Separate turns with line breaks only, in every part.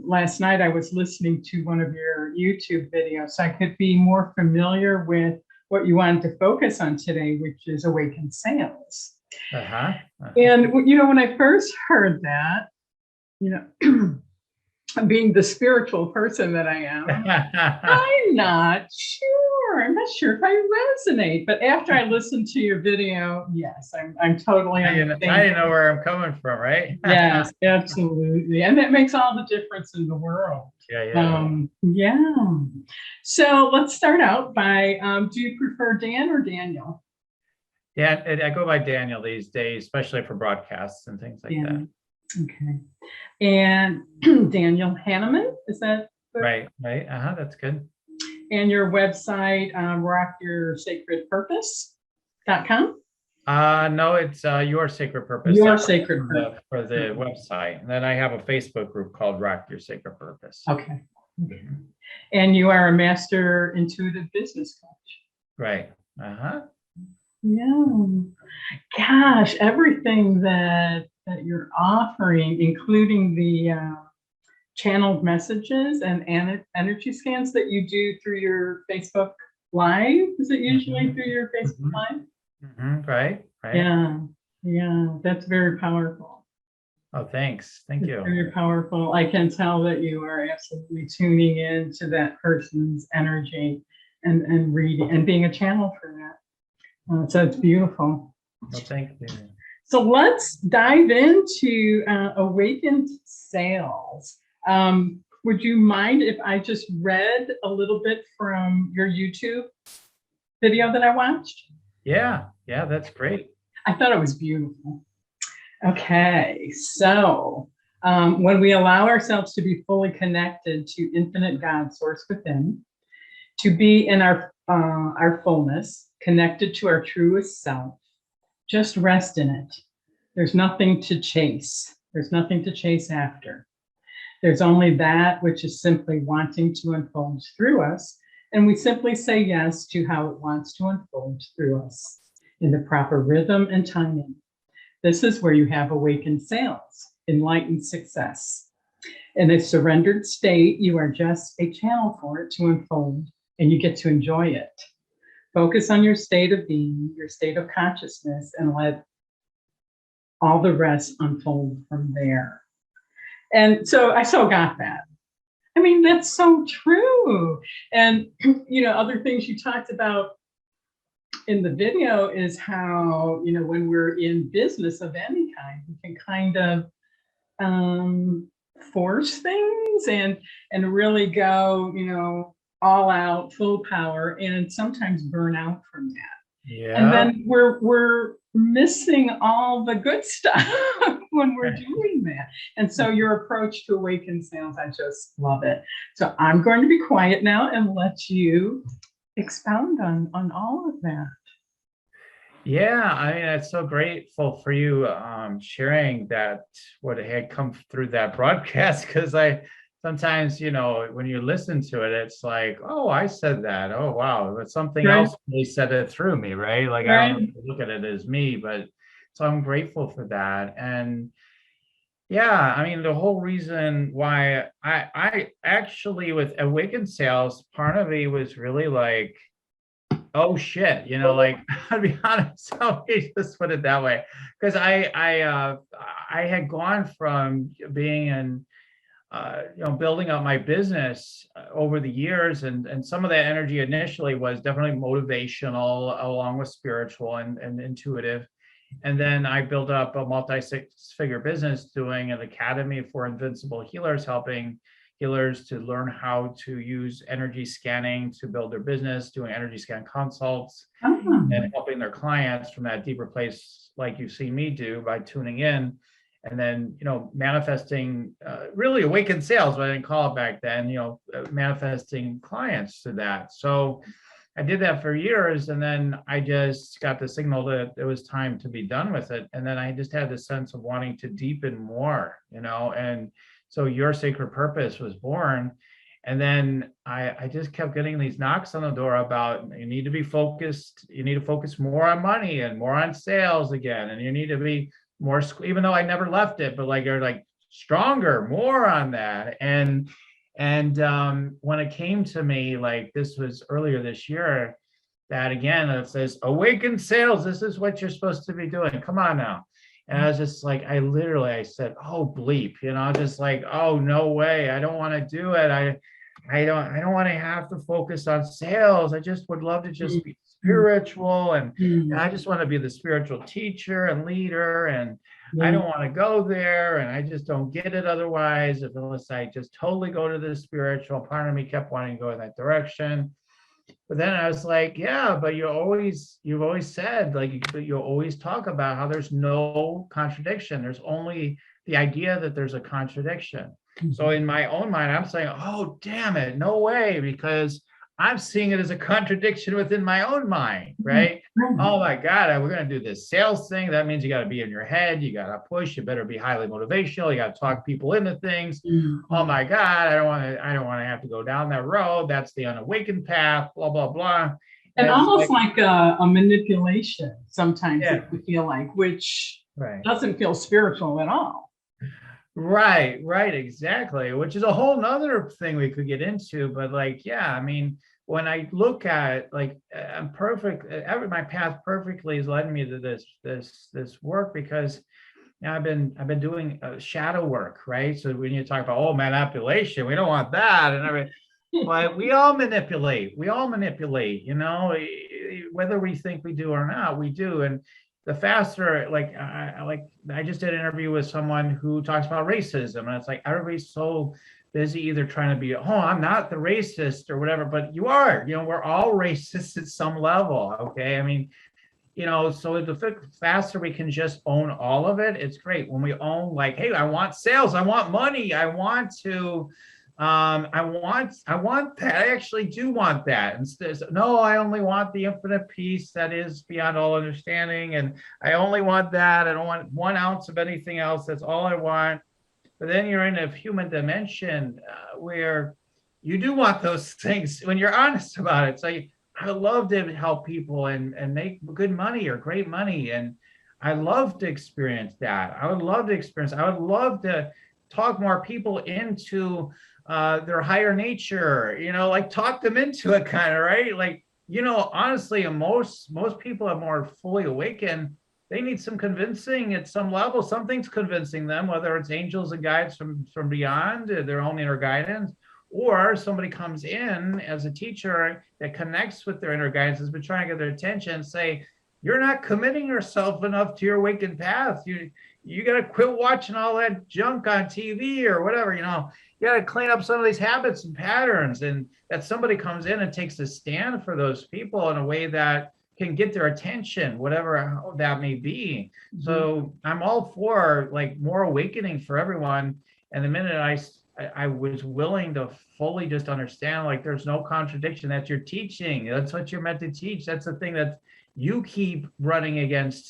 last night I was listening to one of your YouTube videos, so I could be more familiar with what you wanted to focus on today, which is awakened sales. And when I first heard that, being the spiritual person that I am, I'm not sure if I resonate. But after I listened to your video, yes, I'm totally understanding.
I know where I'm coming from, right?
Yes, absolutely. And that makes all the difference in the world. Yeah. So let's start out by, do you prefer Dan or Daniel?
Yeah, I go by Daniel these days, especially for broadcasts and things like that.
Okay. And Daniel Hanneman, is that good?
Right. That's good.
And your website, rockyoursacredpurpose.com?
No, it's Your Sacred Purpose.
Your Sacred Purpose.
For the website. And then I have a Facebook group called Rock Your Sacred Purpose.
Okay. And you are a master intuitive business coach.
Right.
Yeah. Gosh, everything that you're offering, including the channeled messages and energy scans that you do through your Facebook Live. Is it usually through your Facebook Live?
Right.
Yeah, that's very powerful.
Oh, thanks. Thank you.
Very powerful. I can tell that you are absolutely tuning in to that person's energy and reading and being a channel for that. So it's beautiful.
Well, thank you.
So let's dive into awakened sales. Would you mind if I just read a little bit from your YouTube video that I watched?
Yeah, that's great.
I thought it was beautiful. Okay, so when we allow ourselves to be fully connected to infinite God source within, to be in our fullness, connected to our truest self, just rest in it. There's nothing to chase. There's nothing to chase after. There's only that which is simply wanting to unfold through us, and we simply say yes to how it wants to unfold through us in the proper rhythm and timing. This is where you have awakened sales, enlightened success. In a surrendered state, you are just a channel for it to unfold, and you get to enjoy it. Focus on your state of being, your state of consciousness, and let all the rest unfold from there. And so I got that. I mean, that's so true. And, other things you talked about in the video is how, when we're in business of any kind, we can kind of force things and really go, all out, full power, and sometimes burn out from that.
Yeah.
And then we're missing all the good stuff when we're doing that. And so your approach to awakened sales, I just love it. So I'm going to be quiet now and let you expound on all of that.
Yeah, I mean, it's so grateful for you sharing that, what had come through that broadcast, because sometimes, when you listen to it, it's like, oh, I said that. Oh, wow. But something else really said it through me, right? Like, I don't look at it as me, but so I'm grateful for that. And yeah, I mean, the whole reason why I actually, with awakened sales, part of me was really like, oh shit, like, I'll be honest, let me just put it that way. Because I had gone from being in building up my business over the years, and some of that energy initially was definitely motivational, along with spiritual and intuitive. And then I built up a multi-six-figure business doing an academy for invincible healers, helping healers to learn how to use energy scanning to build their business, doing energy scan consults, and helping their clients from that deeper place, like you've seen me do by tuning in. And then, manifesting really awakened sales, but I didn't call it back then, manifesting clients to that. So I did that for years, and then I just got the signal that it was time to be done with it. And then I just had this sense of wanting to deepen more, and so Your Sacred Purpose was born. And then I just kept getting these knocks on the door about, you need to be focused, you need to focus more on money and more on sales again, and you need to be more, even though I never left it, but like, you're like, stronger, more on that. And when it came to me, like this was earlier this year, that again, it says awaken sales. This is what you're supposed to be doing. Come on now. And I was just like, I said, oh bleep, just like, oh no way. I don't want to do it. I don't want to have to focus on sales. I just would love to just be spiritual, and I just want to be the spiritual teacher and leader, and I don't want to go there, and I just don't get it otherwise unless I just totally go to the spiritual. Part of me kept wanting to go in that direction. But then I was like, yeah, but you've always said, like, you always talk about how there's no contradiction. There's only the idea that there's a contradiction. So in my own mind, I'm saying, oh, damn it, no way, because I'm seeing it as a contradiction within my own mind, right? Oh my God, we're going to do this sales thing. That means you got to be in your head. You got to push. You better be highly motivational. You got to talk people into things. Oh my God, I don't want to have to go down that road. That's the unawakened path, blah, blah, blah.
And almost like a manipulation sometimes, it would feel like, which doesn't feel spiritual at all.
Right, exactly. Which is a whole nother thing we could get into. But like, yeah, I mean, when I look at like, I'm perfect. My path perfectly is led me to this work, because I've been doing shadow work, right? So when you talk about manipulation, we don't want that and everything. But we all manipulate. Whether we think we do or not, we do. And the faster, like I just did an interview with someone who talks about racism, and it's like everybody's so busy either trying to be, I'm not the racist or whatever, but you are. We're all racist at some level. Okay, I mean, so the faster we can just own all of it, it's great. When we own, like, hey, I want sales, I want money, I want to. I want that. I actually do want that. Instead, no, I only want the infinite peace that is beyond all understanding. And I only want that. I don't want 1 ounce of anything else. That's all I want. But then you're in a human dimension where you do want those things when you're honest about it. So I love to help people and make good money or great money. And I love to experience that. I would love to talk more people into their higher nature, like talk them into it, kind of, right? Like, honestly, most people are more fully awakened. They need some convincing at some level. Something's convincing them, whether it's angels and guides from beyond, their own inner guidance, or somebody comes in as a teacher that connects with their inner guidance, has been trying to get their attention, say, you're not committing yourself enough to your awakened path. You got to quit watching all that junk on TV or whatever, you got to clean up some of these habits and patterns, and that somebody comes in and takes a stand for those people in a way that can get their attention, whatever that may be. So I'm all for like more awakening for everyone. And the minute I was willing to fully just understand, like, there's no contradiction. That's your teaching. That's what you're meant to teach. That's the thing that you keep running against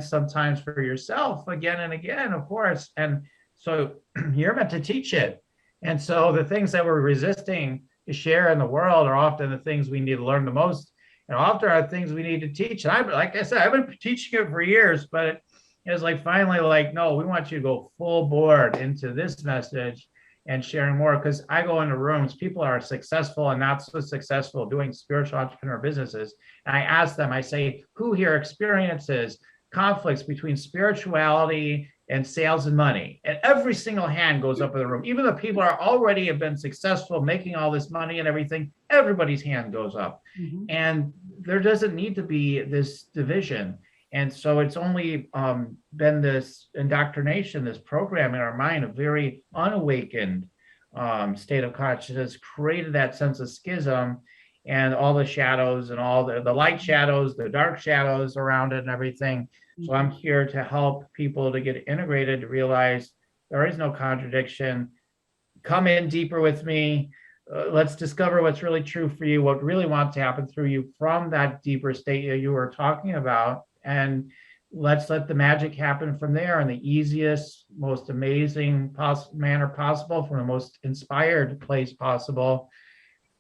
sometimes for yourself again and again, of course. And so you're meant to teach it. And so the things that we're resisting to share in the world are often the things we need to learn the most, and often are things we need to teach. And like I said, I've been teaching it for years, but it was like finally like, no, we want you to go full board into this message and sharing more. Because I go into rooms, people are successful and not so successful doing spiritual entrepreneur businesses. And I ask them, I say, who here experiences conflicts between spirituality and sales and money? And every single hand goes up in the room. Even the people are already have been successful making all this money and everything, everybody's hand goes up. And there doesn't need to be this division. And so it's only been this indoctrination, this program in our mind, a very unawakened state of consciousness, created that sense of schism and all the shadows and all the light shadows, the dark shadows around it and everything. So I'm here to help people to get integrated, to realize there is no contradiction. Come in deeper with me. Let's discover what's really true for you, what really wants to happen through you from that deeper state that you were talking about. And let's let the magic happen from there in the easiest, most amazing manner possible, from the most inspired place possible.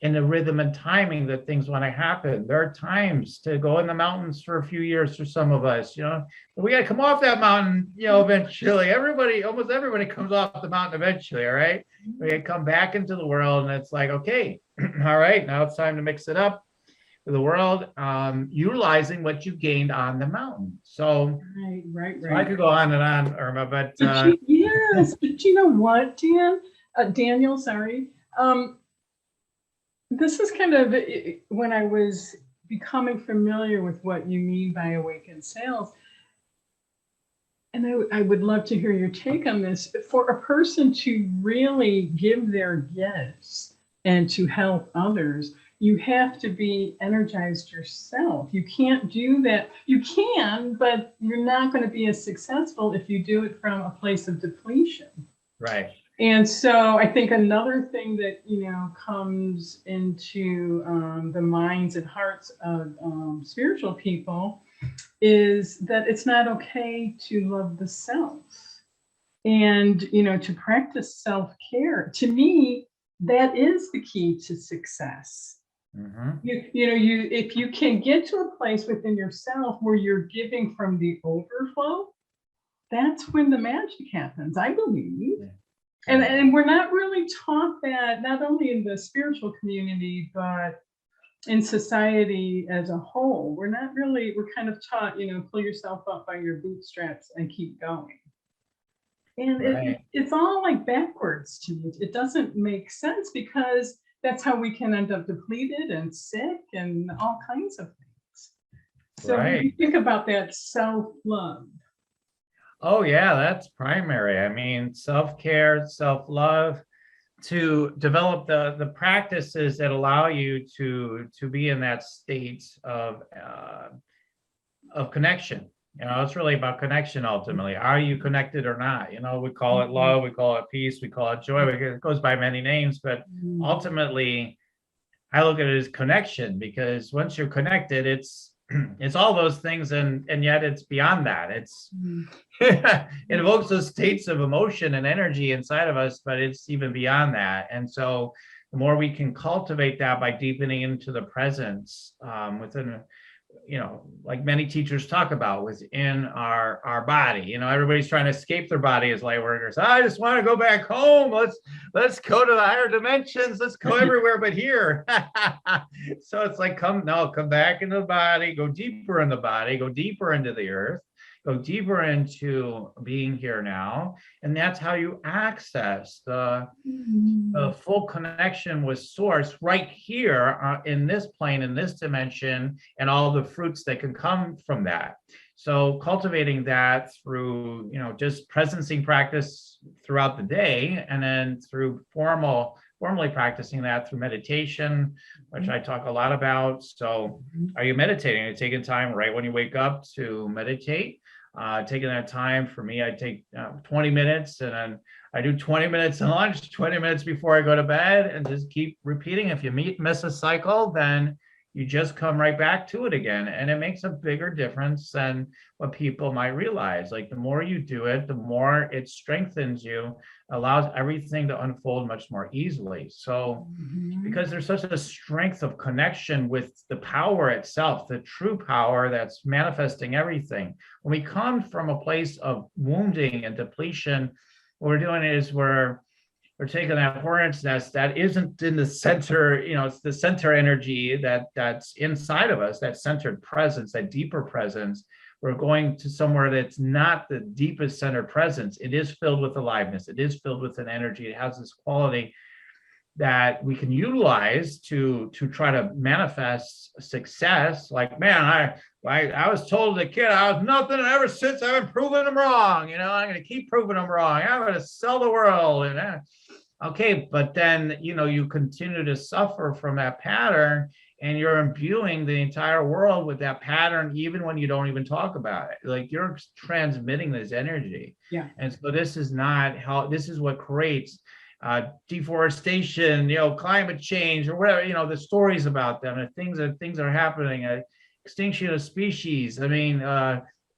in the rhythm and timing that things want to happen. There are times to go in the mountains for a few years for some of us, but we got to come off that mountain, eventually. Almost everybody comes off the mountain eventually, all right? We got to come back into the world, and it's like, okay, all right, now it's time to mix it up for the world, utilizing what you gained on the mountain. So,
Right.
so I could go on and on, Irma, but
yes, but you know what, Daniel, sorry. This is kind of when I was becoming familiar with what you mean by awakened sales. And I would love to hear your take on this. For a person to really give their gifts and to help others, you have to be energized yourself. You can't do that. You can, but you're not going to be as successful if you do it from a place of depletion.
right.
And so I think another thing that, comes into the minds and hearts of spiritual people is that it's not okay to love the self and, to practice self-care. To me, that is the key to success.
Mm-hmm.
If you can get to a place within yourself where you're giving from the overflow, that's when the magic happens, I believe.
Yeah.
And we're not really taught that, not only in the spiritual community, but in society as a whole. We're kind of taught, pull yourself up by your bootstraps and keep going. And
Right.
it's all like backwards to me. It doesn't make sense because that's how we can end up depleted and sick and all kinds of things. So when you think about that self-love.
Oh yeah, that's primary. I mean, self-care, self-love, to develop the practices that allow you to be in that state of connection. It's really about connection ultimately. Are you connected or not? We call it love, we call it peace, we call it joy. It goes by many names, but ultimately, I look at it as connection, because once you're connected, it's all those things, and yet it's beyond that. It's it evokes those states of emotion and energy inside of us, but it's even beyond that. And so the more we can cultivate that by deepening into the presence within, like many teachers talk about, within our body. Everybody's trying to escape their body as light workers. I just want to go back home. Let's go to the higher dimensions. Let's go everywhere but here. So it's like, come back into the body, go deeper in the body, go deeper into the earth, go deeper into being here now. And that's how you access the full connection with source right here in this plane, in this dimension, and all the fruits that can come from that. So cultivating that through, just presencing practice throughout the day, and then through formally practicing that through meditation, which I talk a lot about. So are you meditating? Are you taking time right when you wake up to meditate? Taking that time, for me, I take 20 minutes, and then I do 20 minutes at lunch, 20 minutes before I go to bed, and just keep repeating. If you miss a cycle, then you just come right back to it again. And it makes a bigger difference than what people might realize. Like, the more you do it, the more it strengthens you, allows everything to unfold much more easily. So because there's such a strength of connection with the power itself, the true power that's manifesting everything. When we come from a place of wounding and depletion, what we're doing is we're taking that hornet's nest that isn't in the center, it's the center energy that's inside of us, that centered presence, that deeper presence. We're going to somewhere that's not the deepest center presence. It is filled with aliveness. It is filled with an energy. It has this quality that we can utilize to try to manifest success. Like, man, I was told as a kid I was nothing, and ever since I've been proving them wrong. I'm going to keep proving them wrong. I'm going to sell the world. And okay, but then you continue to suffer from that pattern, and you're imbuing the entire world with that pattern, even when you don't even talk about it. Like, you're transmitting this energy.
Yeah.
And so this is not how. This is what creates deforestation, climate change, or whatever, the stories about them, and things are happening, extinction of species. I mean,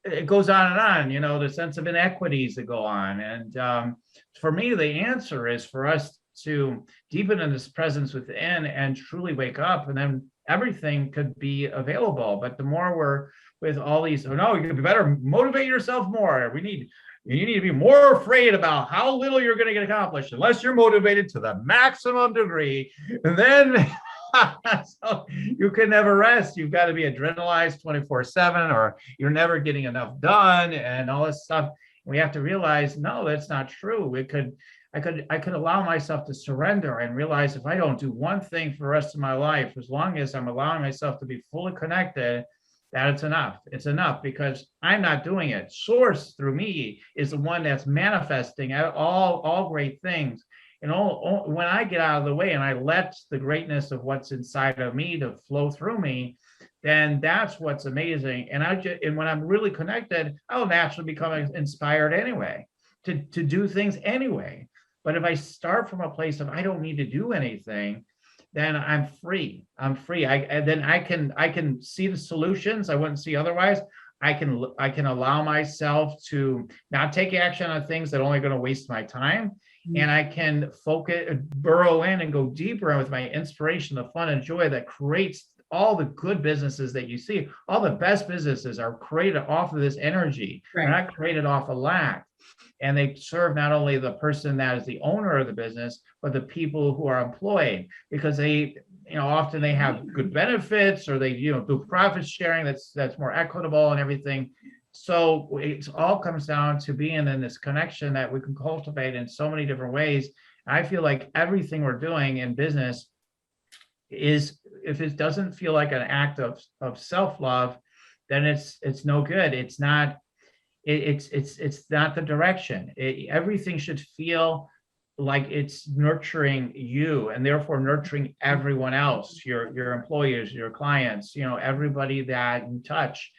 it goes on and on, the sense of inequities that go on. And for me, the answer is for us to deepen in this presence within and truly wake up, and then everything could be available. But the more we're with all these, oh no, you better motivate yourself more. You need to be more afraid about how little you're going to get accomplished unless you're motivated to the maximum degree. And then so you can never rest. You've got to be adrenalized 24/7, or you're never getting enough done and all this stuff. We have to realize, no, that's not true. I could allow myself to surrender and realize if I don't do one thing for the rest of my life, as long as I'm allowing myself to be fully connected, that it's enough. It's enough because I'm not doing it. Source through me is the one that's manifesting all great things. And when I get out of the way and I let the greatness of what's inside of me to flow through me, then that's what's amazing. And when I'm really connected, I'll naturally become inspired anyway to do things anyway. But if I start from a place of I don't need to do anything, then I'm free. I'm free. I can see the solutions I wouldn't see otherwise. I can allow myself to not take action on things that are only going to waste my time. And I can focus, burrow in and go deeper with my inspiration, the fun and joy that creates all the good businesses that you see. All the best businesses are created off of this energy. Right. They're not created off of lack. And they serve not only the person that is the owner of the business, but the people who are employed, because they, often they have good benefits, or they, do profit sharing that's more equitable and everything. So it all comes down to being in this connection that we can cultivate in so many different ways. I feel like everything we're doing in business is, if it doesn't feel like an act of self-love, then it's no good. It's not the direction. Everything should feel like it's nurturing you, and therefore nurturing everyone else, your employers, your clients, everybody that you touch.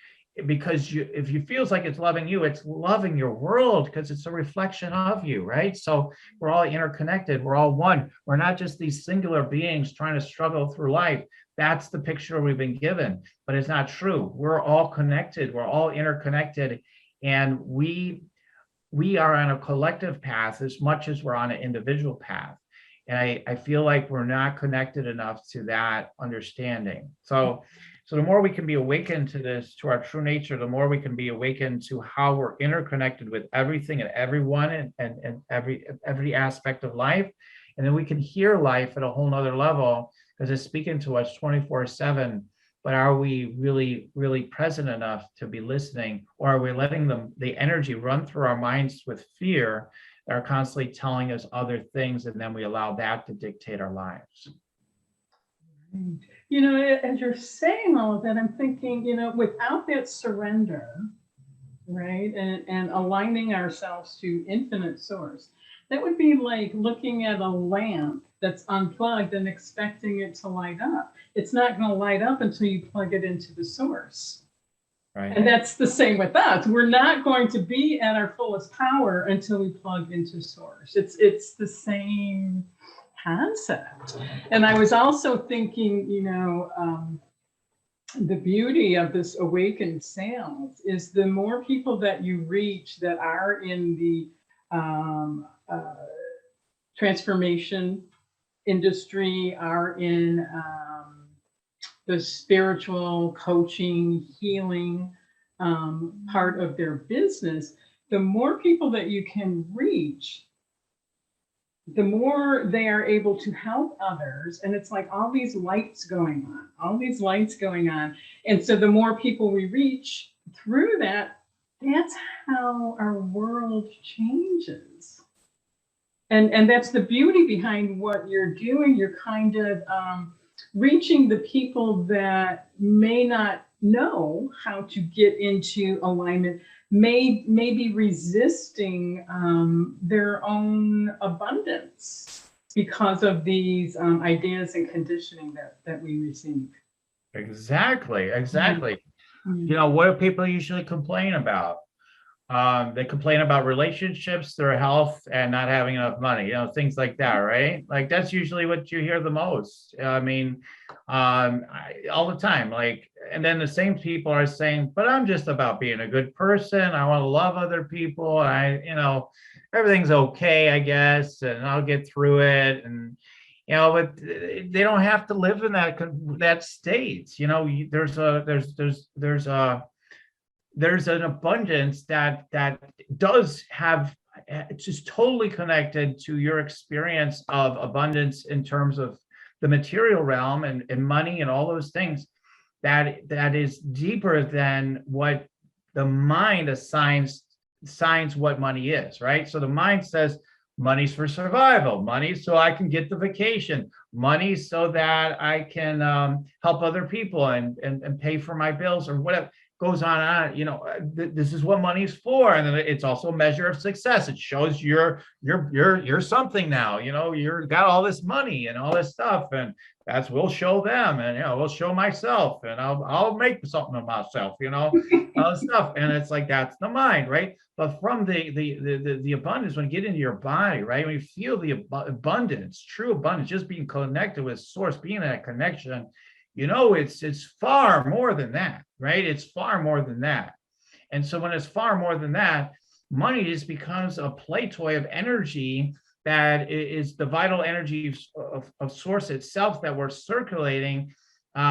Because if you feels like it's loving you, it's loving your world, because it's a reflection of you, right? So we're all interconnected. We're all one. We're not just these singular beings trying to struggle through life. That's the picture we've been given, but it's not true. We're all connected. We're all interconnected. And we are on a collective path as much as we're on an individual path. And I feel like we're not connected enough to that understanding. So the more we can be awakened to this, to our true nature, the more we can be awakened to how we're interconnected with everything and everyone and every aspect of life. And then we can hear life at a whole nother level, because it's speaking to us 24/7. But are we really, really present enough to be listening? Or are we letting the energy run through our minds with fear that are constantly telling us other things, and then we allow that to dictate our lives?
As you're saying all of that, I'm thinking, without that surrender, right, and aligning ourselves to infinite source, that would be like looking at a lamp that's unplugged and expecting it to light up. It's not going to light up until you plug it into the source. Right. And that's the same with us. We're not going to be at our fullest power until we plug into source. It's the same concept. And I was also thinking, the beauty of this awakened sales is the more people that you reach that are in the transformation industry, are in the spiritual coaching, healing part of their business, the more people that you can reach, the more they are able to help others. And it's like all these lights going on. And so the more people we reach through that, that's how our world changes. And that's the beauty behind what you're doing. You're kind of reaching the people that may not know how to get into alignment, may be resisting their own abundance because of these ideas and conditioning that we receive.
Exactly. Mm-hmm. What do people usually complain about? They complain about relationships, their health, and not having enough money, things like that, right? Like that's usually what you hear the most. I mean, all the time. Like, and then the same people are saying, but I'm just about being a good person. I want to love other people. Everything's okay, I guess, and I'll get through it. And but they don't have to live in that state. There's an abundance that does have, it's just totally connected to your experience of abundance in terms of the material realm and money and all those things, that is deeper than what the mind assigns what money is, right? So the mind says money's for survival, money so I can get the vacation, money so that I can help other people and pay for my bills or whatever. Goes on, this is what money's for. And then it's also a measure of success. It shows you're something now, you're got all this money and all this stuff, and we'll show them, and we'll show myself, and I'll make something of myself, all this stuff. And it's like, that's the mind, right? But from the abundance, when you get into your body, right, when you feel the abundance, true abundance, just being connected with source, being in that connection, it's far more than that, right? It's far more than that. And so when it's far more than that, money just becomes a play toy of energy that is the vital energy of source itself that we're circulating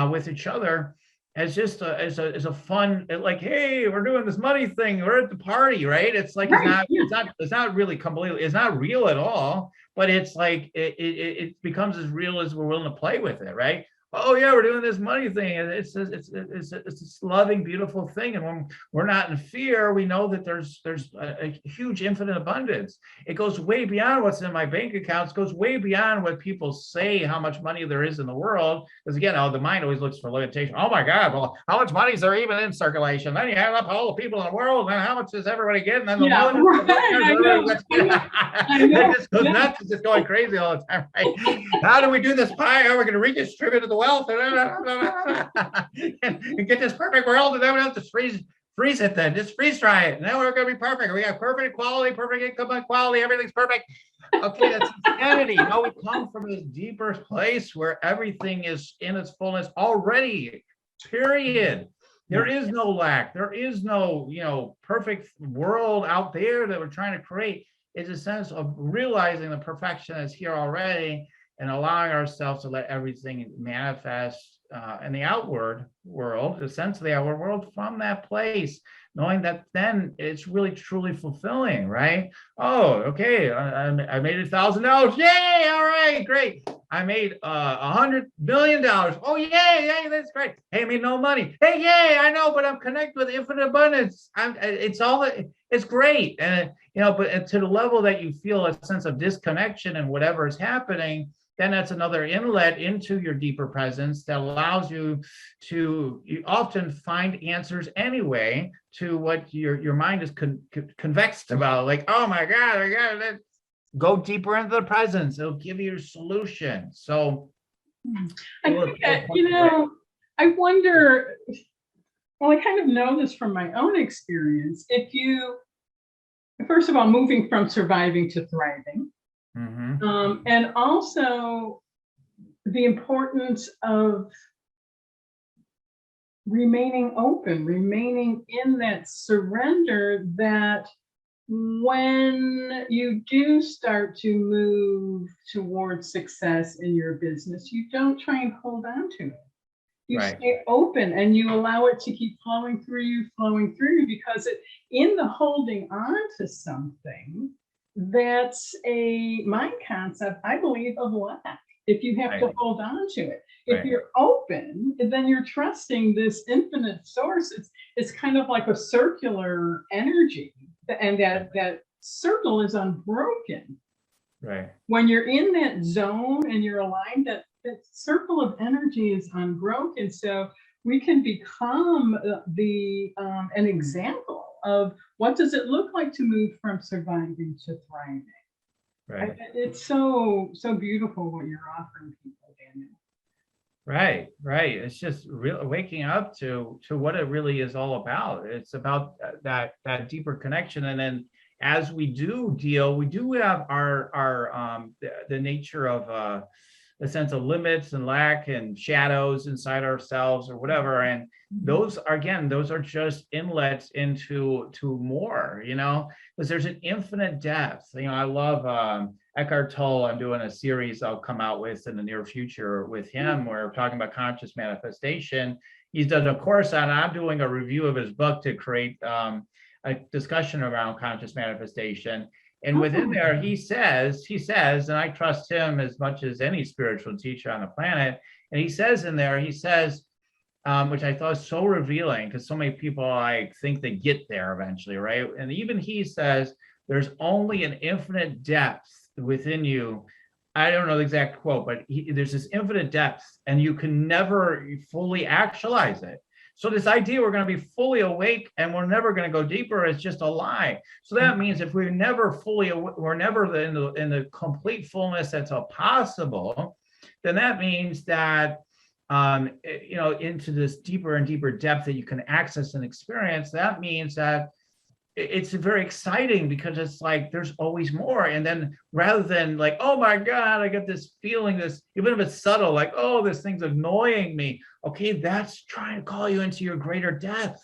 with each other as just as a fun, like, hey, we're doing this money thing, we're at the party, right? It's like, right. It's not really completely, it's not real at all, but it's like it becomes as real as we're willing to play with it, right? Oh yeah, we're doing this money thing, and it's this loving, beautiful thing. And when we're not in fear, we know that there's a huge infinite abundance. It goes way beyond what's in my bank accounts, goes way beyond what people say how much money there is in the world. Because again, the mind always looks for limitation. Oh my God, well, how much money is there even in circulation? Then you add up all the people in the world, and how much does everybody get? And then it just goes nuts. It's just going crazy all the time, right? How do we do this pie? How are we going to redistribute the wealth and get this perfect world, and then we have to freeze it, then just freeze dry it. Now we're going to be perfect. We got perfect equality, perfect income equality, everything's perfect. Okay, that's insanity. We come from this deeper place where everything is in its fullness already, period. There is no lack. There is no, perfect world out there that we're trying to create. It's a sense of realizing the perfection that's here already, and allowing ourselves to let everything manifest in the outward world, the sense of the outward world, from that place, knowing that then it's really truly fulfilling, right? Oh, okay, I made $1,000. Yay! All right, great. I made $100 billion. Oh, yay! That's great. Hey, I made no money. Hey, yay! I know, but I'm connected with infinite abundance. It's great, and but to the level that you feel a sense of disconnection and whatever is happening, then that's another inlet into your deeper presence that allows you often find answers anyway to what your mind is convexed about. Like, oh my God, I got it. Go deeper into the presence. It'll give you a solution. So
I think that, I wonder, well, I kind of know this from my own experience. If you, first of all, moving from surviving to thriving, and also the importance of remaining open, remaining in that surrender, that when you do start to move towards success in your business, you don't try and hold on to it. You stay open and you allow it to keep flowing through you, because in the holding on to something, that's a mind concept, I believe, of lack. If you have to hold on to it, if you're open, then you're trusting this infinite source. It's kind of like a circular energy, and that circle is unbroken. Right. When you're in that zone and you're aligned, that circle of energy is unbroken. So we can become an example of what does it look like to move from surviving to thriving. Right. It's so beautiful what you're offering people, Daniel.
Right, right. It's just real waking up to what it really is all about. It's about that deeper connection. And then as we do deal, we do have our the nature of a sense of limits and lack and shadows inside ourselves or whatever. And those are, again, those are just inlets to more, because there's an infinite depth. I love Eckhart Tolle. I'm doing a series I'll come out with in the near future with him. We're talking about conscious manifestation. He's done a course on it. I'm doing a review of his book to create a discussion around conscious manifestation. And within there, he says, and I trust him as much as any spiritual teacher on the planet. And he says in there, which I thought was so revealing, because so many people, I think they get there eventually, right? And even he says, there's only an infinite depth within you. I don't know the exact quote, but there's this infinite depth, and you can never fully actualize it. So this idea we're going to be fully awake and we're never going to go deeper is just a lie. So that means if we're never we're never in the complete fullness that's possible, then that means that into this deeper and deeper depth that you can access and experience. That means that it's very exciting, because it's like there's always more. And then rather than like, oh my God, I get this feeling, this, even if it's subtle, like, oh, this thing's annoying me. Okay, that's trying to call you into your greater depth.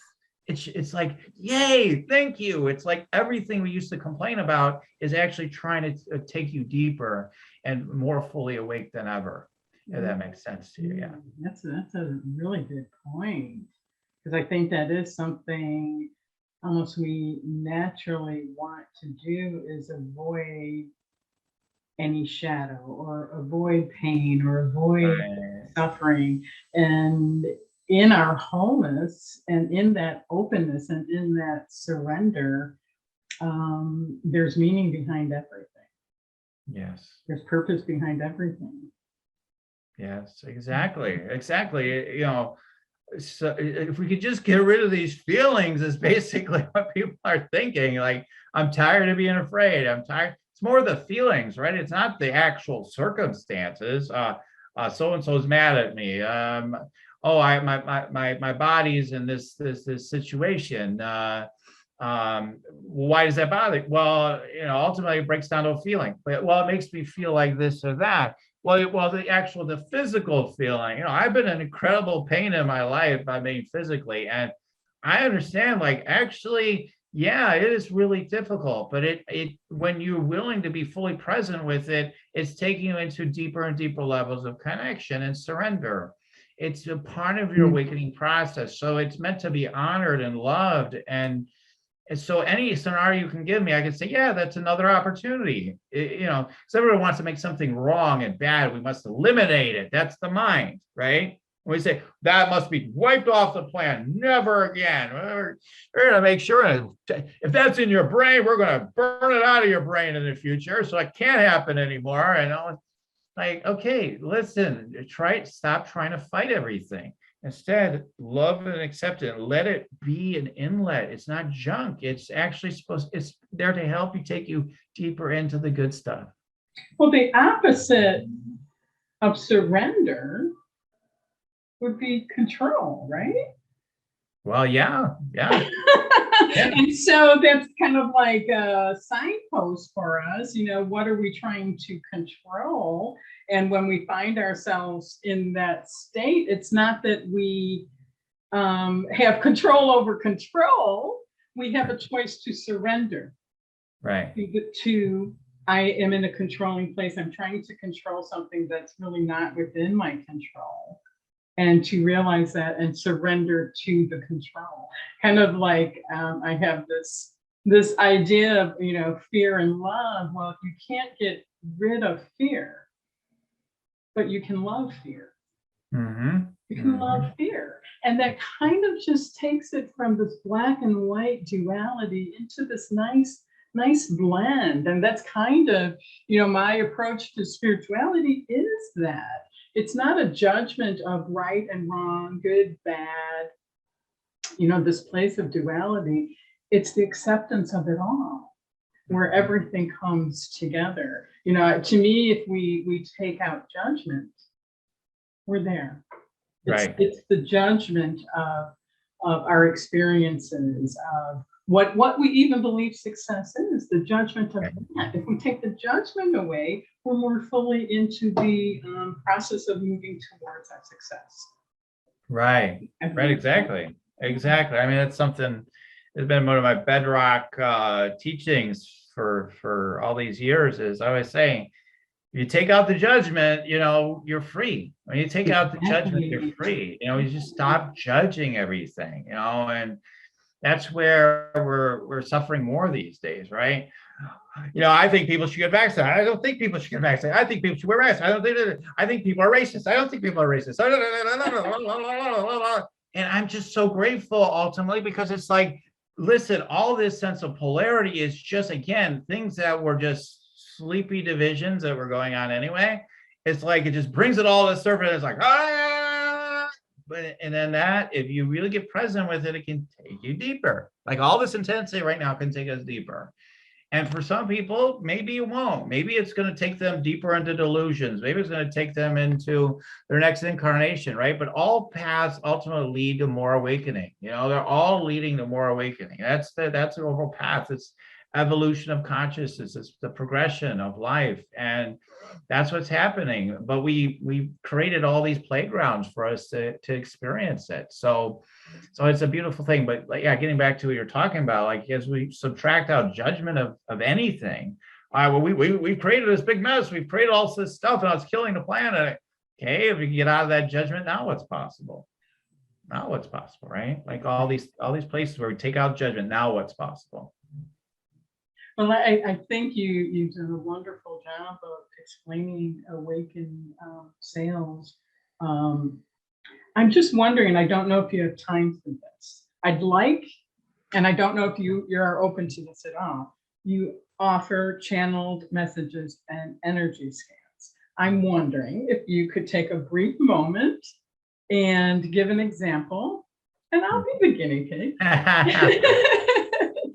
It's like, yay, thank you. It's like everything we used to complain about is actually trying to take you deeper and more fully awake than ever. If that makes sense to you. Yeah.
That's a really good point, because I think that is something almost we naturally want to do, is avoid any shadow or avoid pain or avoid suffering. And in our wholeness and in that openness and in that surrender, there's meaning behind everything.
Yes.
There's purpose behind everything.
Yes, exactly. So if we could just get rid of these feelings, is basically what people are thinking. Like, I'm tired of being afraid. I'm tired. It's more the feelings, right? It's not the actual circumstances. So-and-so's mad at me. My body's in this situation. Why does that bother? Well, ultimately it breaks down to a feeling. But, well, it makes me feel like this or that. Well, the physical feeling, I've been in incredible pain in my life, physically, and I understand, like, actually, yeah, it is really difficult, but when you're willing to be fully present with it, it's taking you into deeper and deeper levels of connection and surrender. It's a part of your awakening process. So it's meant to be honored and loved. And so any scenario you can give me, I can say, yeah, that's another opportunity. Because everyone wants to make something wrong and bad. We must eliminate it. That's the mind, right? We say that must be wiped off the plan, never again. We're going to make sure if that's in your brain, we're going to burn it out of your brain in the future, so it can't happen anymore. And like, okay, listen, stop trying to fight everything. Instead, love and accept it and let it be an inlet. It's not junk. It's actually it's there to help you, take you deeper into the good stuff.
Well, the opposite of surrender would be control, right?
Well, yeah.
And so that's kind of like a signpost for us, what are we trying to control? And when we find ourselves in that state, it's not that we have control over control. We have a choice to surrender.
Right.
I am in a controlling place. I'm trying to control something that's really not within my control. And to realize that and surrender to the control. Kind of like I have this idea of fear and love. Well, you can't get rid of fear, but you can love fear.
Mm-hmm.
You can love fear. And that kind of just takes it from this black and white duality into this nice blend. And that's kind of, my approach to spirituality is that. It's not a judgment of right and wrong, good, bad, this place of duality. It's the acceptance of it all, where everything comes together. To me, if we take out judgment, we're there.
Right.
It's the judgment of our experiences, of what we even believe success is, the judgment of that. If we take the judgment away, we're more fully into the process of moving towards that success.
Right. Right. Exactly. Exactly. I mean, that's something that's been one of my bedrock teachings for all these years. Is I always saying, you take out the judgment, you're free. When you take out the judgment, you're free. You just stop judging everything, and that's where we're suffering more these days, right? I think people should get vaccinated. I don't think people should get vaccinated. I think people should wear masks. I think people are racist. I don't think people are racist. And I'm just so grateful ultimately, because it's like, listen, all this sense of polarity is just, again, things that were just sleepy divisions that were going on anyway. It's like it just brings it all to the surface. It's like, and then that, if you really get present with it, it can take you deeper. Like all this intensity right now can take us deeper. And for some people, maybe it won't. Maybe it's going to take them deeper into delusions. Maybe it's going to take them into their next incarnation, right? But all paths ultimately lead to more awakening. They're all leading to more awakening. That's the overall path. It's evolution of consciousness. It's the progression of life, and that's what's happening. But we created all these playgrounds for us to experience it. So it's a beautiful thing. But getting back to what you're talking about, like as we subtract out judgment of anything, we created this big mess. We've created all this stuff, and it's killing the planet. Okay, if we get out of that judgment, now what's possible? Now what's possible, right? Like all these places where we take out judgment. Now what's possible?
Well, I think you've done a wonderful job of explaining Awaken sales. I'm just wondering, I don't know if you have time for this. I'd like, and I don't know if you're open to this at all, you offer channeled messages and energy scans. I'm wondering if you could take a brief moment and give an example, and I'll be the guinea pig.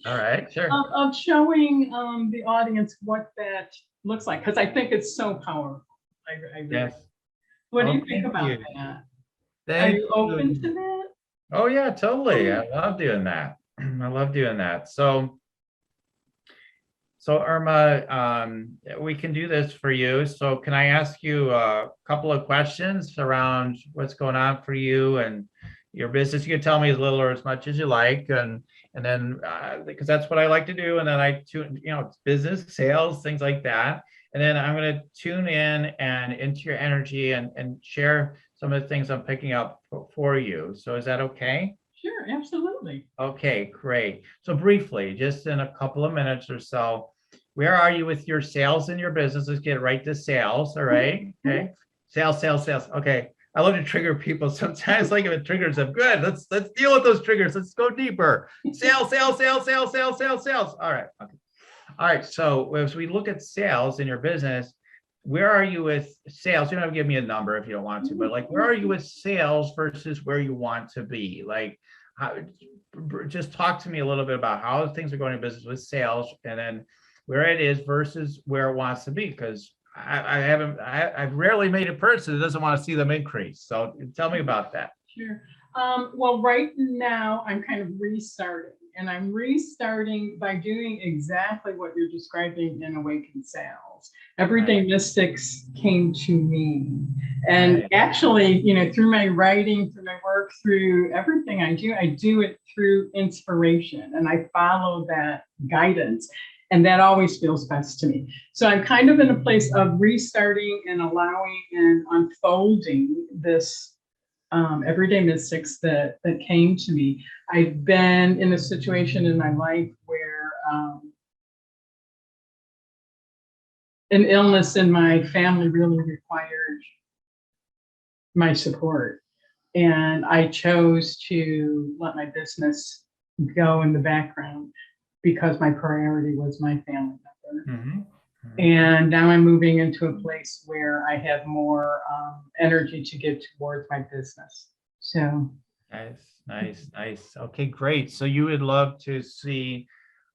All right, sure.
Of showing the audience what that looks like, because I think it's so powerful.
Yes.
What do you think about that?
Thank
Are you open to that?
Oh yeah, totally. I love doing that. I love doing that. So Irma, we can do this for you. So can I ask you a couple of questions around what's going on for you and your business? You can tell me as little or as much as you like, and then because that's what I like to do. And then I tune, it's business, sales, things like that. And then I'm going to tune in and into your energy and share some of the things I'm picking up for you. So is that okay?
Sure, absolutely.
Okay, great. So briefly, just in a couple of minutes or so, where are you with your sales in your business? Let's get right to sales. All right. Okay. Sales. Okay. I love to trigger people sometimes. Like if it triggers them, good. Let's deal with those triggers. Let's go deeper. Sales. All right. Okay. All right. So as we look at sales in your business, where are you with sales? You don't have to give me a number if you don't want to, but like, where are you with sales versus where you want to be? Like, just talk to me a little bit about how things are going in business with sales, and then where it is versus where it wants to be. Because I've rarely made a person that doesn't want to see them increase. So tell me about that.
Sure. Well, right now I'm kind of restarting, and I'm restarting by doing exactly what you're describing in Awaken Sales. Everyday Mystics came to me, and actually, through my writing, through my work, through everything I do it through inspiration, and I follow that guidance. And that always feels best to me. So I'm kind of in a place of restarting and allowing and unfolding this Everyday Mystics that came to me. I've been in a situation in my life where an illness in my family really required my support. And I chose to let my business go in the background because my priority was my family member. And now I'm moving into a place where I have more energy to give towards my business. So
nice. Okay, great. So you would love to see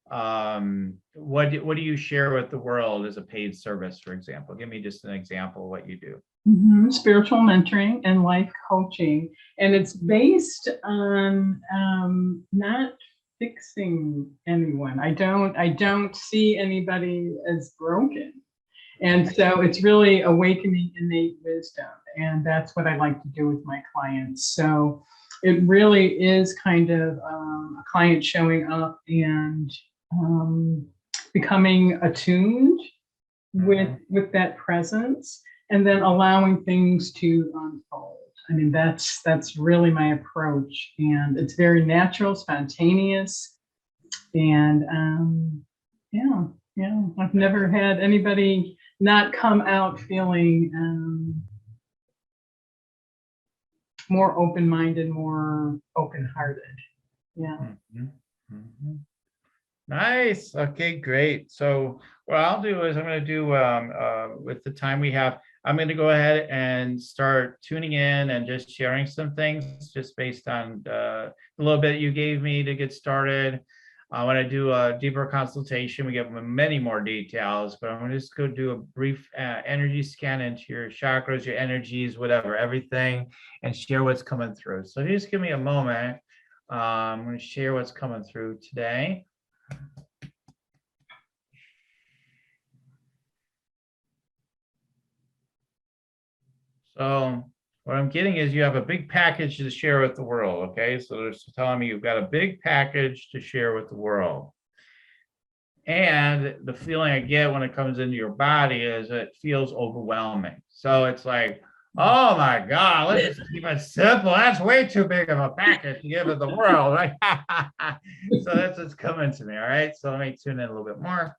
what do you share with the world as a paid service, for example? Give me just an example of what you do.
Spiritual mentoring and life coaching. And it's based on not fixing anyone. I don't see anybody as broken. And so it's really awakening innate wisdom. And that's what I like to do with my clients. So it really is kind of a client showing up and becoming attuned with that presence, and then allowing things to unfold. I mean, that's really my approach, and it's very natural, spontaneous, and yeah, I've never had anybody not come out feeling more open-minded, more open-hearted. Yeah.
Nice. Okay, great. So what I'll do is I'm going to do with the time we have, I'm going to go ahead and start tuning in and just sharing some things just based on the little bit you gave me to get started. When I do a deeper consultation, we get many more details, but I'm going to just go do a brief energy scan into your chakras, your energies, whatever, everything, and share what's coming through. So just give me a moment. I'm going to share what's coming through today. So what I'm getting is you have a big package to share with the world, okay? So they're telling me you've got a big package to share with the world. And the feeling I get when it comes into your body is it feels overwhelming. So it's like, oh my God, let's just keep it simple. That's way too big of a package to give to the world, right? So that's what's coming to me, all right? So let me tune in a little bit more.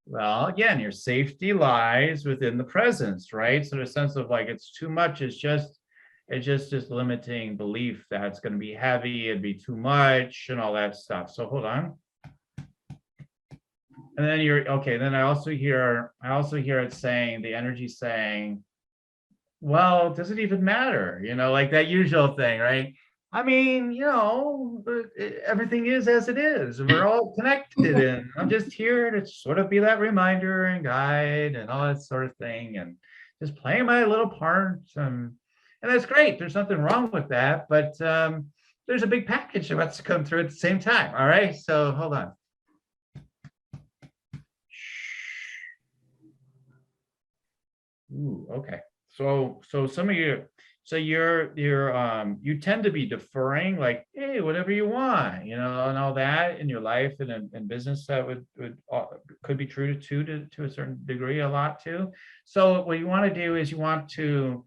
Well, again, your safety lies within the presence, right? So the sense of like it's too much is just limiting belief that it's going to be heavy, it'd be too much, and all that stuff. So hold on. And then you're okay. Then I also hear it saying, the energy saying, well, does it even matter? You know, like that usual thing, right? I mean, you know, everything is as it is. We're all connected, and I'm just here to sort of be that reminder and guide and all that sort of thing, and just playing my little part. And that's great. There's nothing wrong with that, but there's a big package that wants to come through at the same time. All right, so hold on. Ooh, okay. So some of you. So you tend to be deferring, like, hey, whatever you want, you know, and all that in your life and in business that could be true to a certain degree, a lot too. So what you want to do is you want to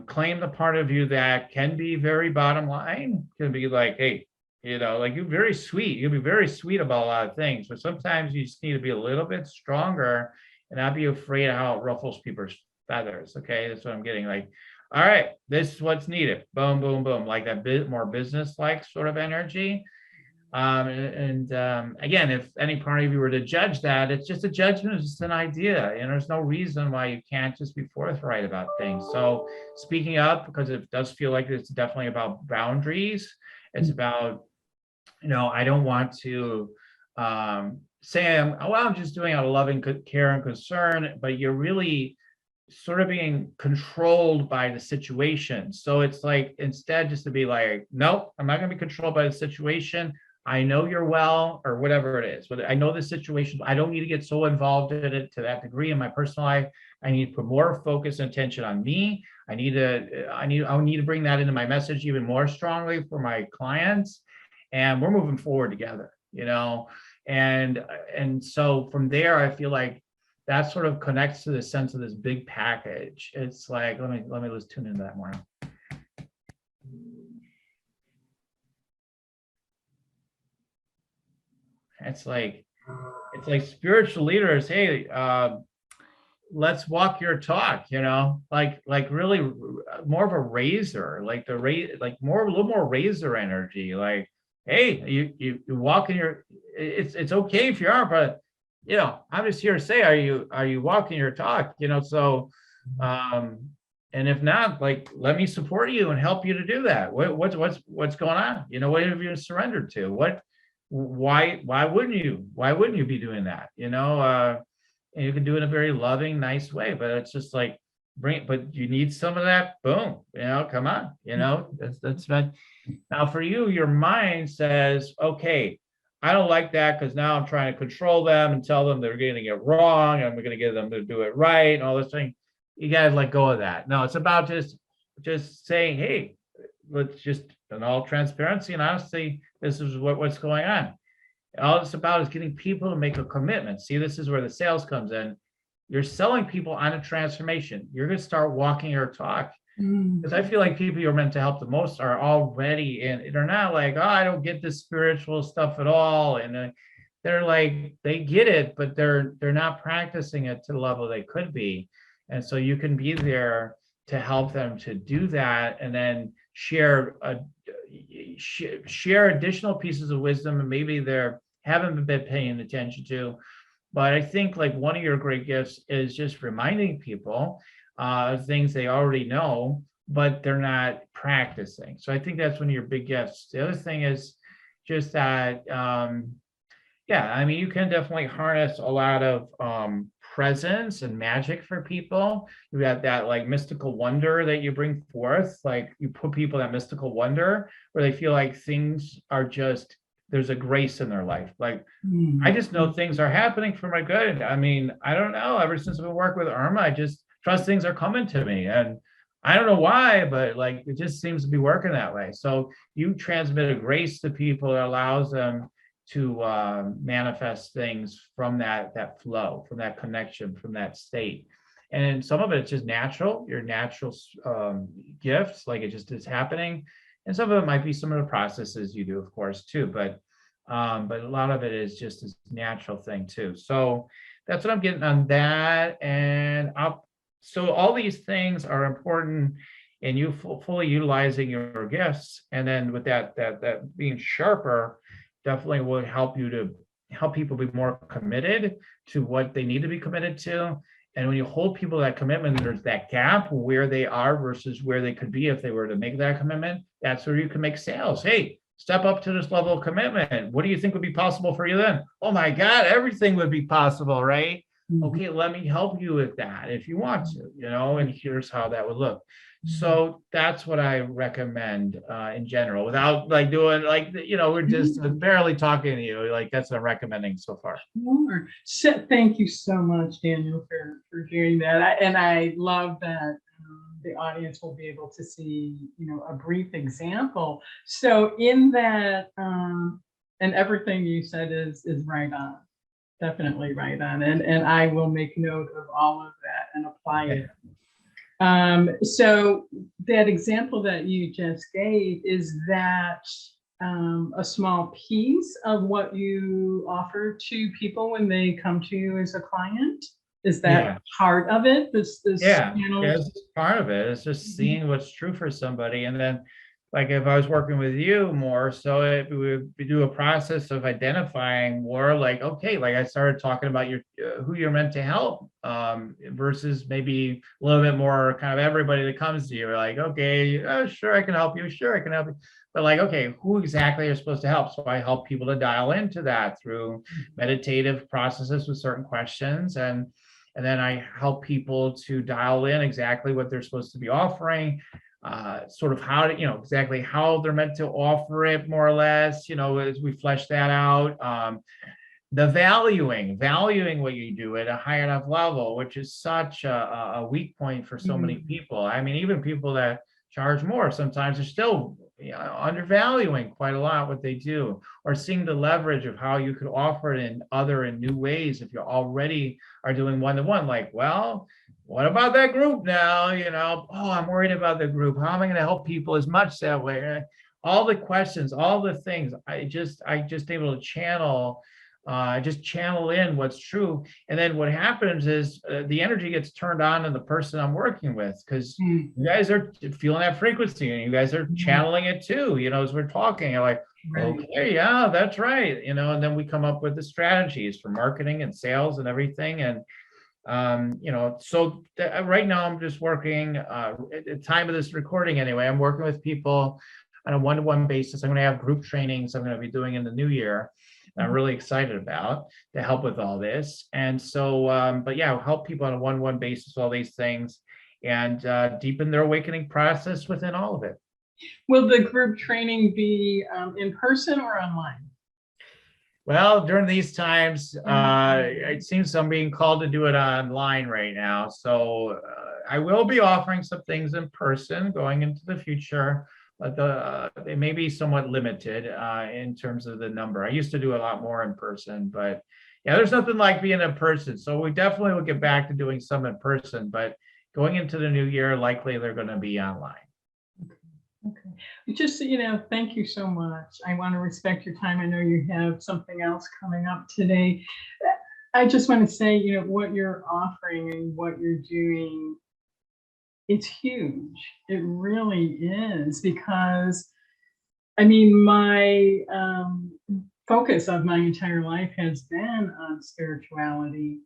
claim the part of you that can be very bottom line, can be like, hey, you know, like you're very sweet. You'll be very sweet about a lot of things, but sometimes you just need to be a little bit stronger and not be afraid of how it ruffles people's feathers. Okay, that's what I'm getting. Like, all right, this is what's needed. Boom, boom, boom. Like that bit more business-like sort of energy. Again, if any part of you were to judge that, it's just a judgment, it's just an idea. And there's no reason why you can't just be forthright about things. So speaking up, because it does feel like it's definitely about boundaries. It's about, you know, I don't want to say, I'm just doing out of loving care and concern, but you're really sort of being controlled by the situation. So it's like, instead just to be like, nope, I'm not going to be controlled by the situation. I know you're well, or whatever it is. But I know the situation. I don't need to get so involved in it to that degree in my personal life. I need to put more focus and attention on me. I need to bring that into my message even more strongly for my clients. And we're moving forward together, you know? And so from there, I feel like that sort of connects to the sense of this big package. It's like, let me just tune into that more. It's like spiritual leaders, hey, let's walk your talk, you know, like really more of a razor, like a little more razor energy. Like, hey, you walk in your, it's okay if you are, but you know, I'm just here to say, are you walking your talk? You know, so and if not, like, let me support you and help you to do that. What's going on? You know, what have you surrendered to? Why wouldn't you be doing that? You know, and you can do it in a very loving, nice way, but it's just like, but you need some of that, boom, come on, that's not. Now for you, your mind says, okay, I don't like that because now I'm trying to control them and tell them they're getting it wrong, and I'm going to get them to do it right and all this thing. You got to let go of that. No, it's about just saying, hey, let's just, in all transparency and honesty, this is what's going on. All it's about is getting people to make a commitment. See, this is where the sales comes in. You're selling people on a transformation. You're going to start walking your talk. Because I feel like people you're meant to help the most are already in. They're not like, oh, I don't get this spiritual stuff at all. And they're like, they get it, but they're not practicing it to the level they could be. And so you can be there to help them to do that, and then share additional pieces of wisdom, and maybe they haven't been paying attention to. But I think like one of your great gifts is just reminding people things they already know, but they're not practicing. So I think that's one of your big gifts. The other thing is just that, yeah, I mean, you can definitely harness a lot of presence and magic for people. You have that like mystical wonder that you bring forth, like you put people in that mystical wonder where they feel like things are just, there's a grace in their life. Like, I just know things are happening for my good. I mean, I don't know, ever since I've been working with Irma, I just trust things are coming to me. And I don't know why, but like, it just seems to be working that way. So you transmit a grace to people that allows them to manifest things from that flow, from that connection, from that state. And some of it's just natural, your natural gifts, like it just is happening. And some of it might be some of the processes you do, of course, too. But a lot of it is just this natural thing too. So that's what I'm getting on that. And so all these things are important in you fully utilizing your gifts. And then with that being sharper, definitely will help you to help people be more committed to what they need to be committed to. And when you hold people to that commitment, there's that gap where they are versus where they could be if they were to make that commitment. That's where you can make sales. Hey, step up to this level of commitment. What do you think would be possible for you then? Oh my God, everything would be possible, right? Okay, let me help you with that if you want to, and here's how that would look. So that's what I recommend in general, without like doing like, we're just barely talking to you. Like that's what I'm recommending so far.
Sure. So, thank you so much, Daniel, for doing that. And I love that the audience will be able to see, a brief example. So in that, and everything you said is right on. Definitely right on. And I will make note of all of that and apply it. So that example that you just gave, is that a small piece of what you offer to people when they come to you as a client? Is that part of it? This
it's part of it. It's just seeing what's true for somebody. And then like if I was working with you more, so we do a process of identifying more like, okay, like I started talking about who you're meant to help versus maybe a little bit more kind of everybody that comes to you. We're like, okay, sure, I can help you. Sure, I can help you. But like, okay, who exactly are supposed to help? So I help people to dial into that through meditative processes with certain questions. And then I help people to dial in exactly what they're supposed to be offering, sort of how to, exactly how they're meant to offer it more or less, as we flesh that out. The valuing what you do at a high enough level, which is such a weak point for so many people. I mean, even people that charge more sometimes are still undervaluing quite a lot what they do, or seeing the leverage of how you could offer it in new ways if you already are doing one-to-one. Like, well, what about that group now? Oh, I'm worried about the group. How am I going to help people as much that way? All the questions, all the things, I just able to channel in what's true. And then what happens is the energy gets turned on in the person I'm working with, because you guys are feeling that frequency and you guys are channeling it too, as we're talking. You're like, okay, yeah, that's right. And then we come up with the strategies for marketing and sales and everything. And so right now I'm just working at the time of this recording anyway, I'm working with people on a one-to-one basis. I'm going to have group trainings I'm going to be doing in the new year. I'm really excited about to help with all this. And so, but yeah, help people on a one-on-one basis, all these things, and deepen their awakening process within all of it.
Will the group training be in person or online?
Well, during these times, it seems I'm being called to do it online right now. So I will be offering some things in person going into the future, but they may be somewhat limited in terms of the number. I used to do a lot more in person, but yeah, there's nothing like being in person. So we definitely will get back to doing some in person, but going into the new year, likely they're going to be online.
Okay. Just, thank you so much. I want to respect your time. I know you have something else coming up today. I just want to say, what you're offering and what you're doing, it's huge. It really is, because, I mean, my focus of my entire life has been on spirituality.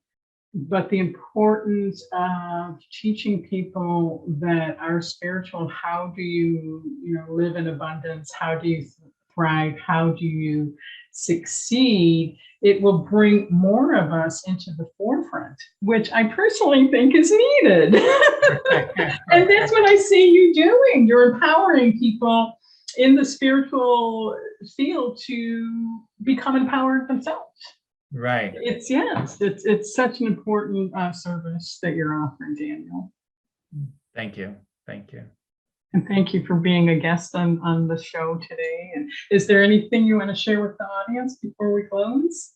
But the importance of teaching people that are spiritual, how do you, live in abundance? How do you thrive? How do you succeed? It will bring more of us into the forefront, which I personally think is needed. And that's what I see you doing. You're empowering people in the spiritual field to become empowered themselves.
Right.
It's such an important service that you're offering, Daniel.
Thank you. Thank you.
And thank you for being a guest on the show today. And is there anything you want to share with the audience before we close?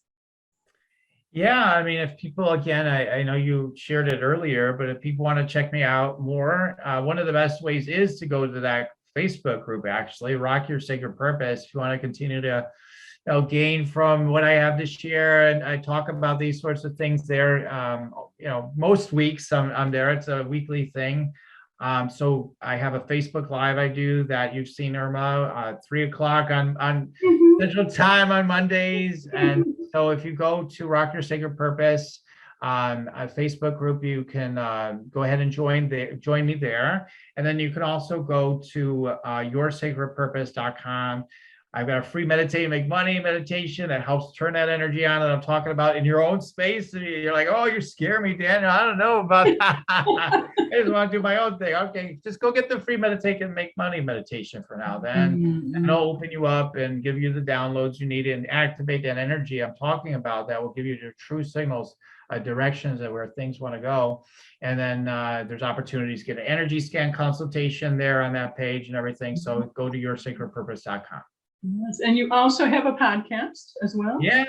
Yeah, I mean, if people, again, I know you shared it earlier, but if people want to check me out more, one of the best ways is to go to that Facebook group, actually, Rock Your Sacred Purpose. If you want to continue to gain from what I have to share, and I talk about these sorts of things there. Most weeks I'm there. It's a weekly thing. So I have a Facebook Live I do that you've seen, Irma, 3:00 on Central Time on Mondays. And so if you go to Rock Your Sacred Purpose, a Facebook group, you can go ahead and join me there. And then you can also go to yoursacredpurpose.com. I've got a free meditate and make money meditation that helps turn that energy on that I'm talking about in your own space. And you're like, oh, you scare me, Daniel. I don't know about that. I just want to do my own thing. Okay, just go get the free meditate and make money meditation for now. Then and it'll open you up and give you the downloads you need and activate that energy I'm talking about that will give you the true signals, directions of where things want to go. And then there's opportunities to get an energy scan consultation there on that page and everything. So go to yoursacredpurpose.com.
Yes, and you also have a podcast as well?
Yeah,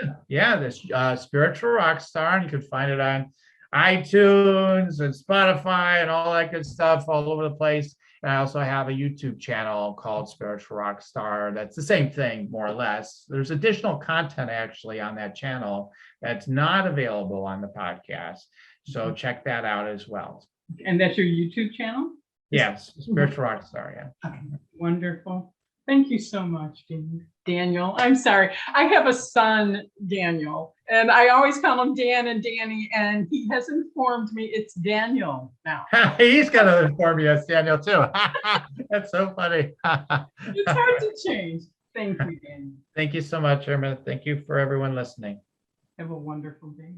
this Spiritual Rockstar, and you can find it on iTunes and Spotify and all that good stuff all over the place. And I also have a YouTube channel called Spiritual Rockstar. That's the same thing, more or less. There's additional content actually on that channel that's not available on the podcast. So check that out as well.
And that's your YouTube channel?
Yes, Spiritual Rockstar, yeah.
Okay. Wonderful. Thank you so much, Daniel. I'm sorry. I have a son, Daniel, and I always call him Dan and Danny, and he has informed me it's Daniel now.
He's going to inform you it's Daniel too. That's so funny.
It's hard to change. Thank you, Daniel.
Thank you so much, Irma. Thank you for everyone listening.
Have a wonderful day.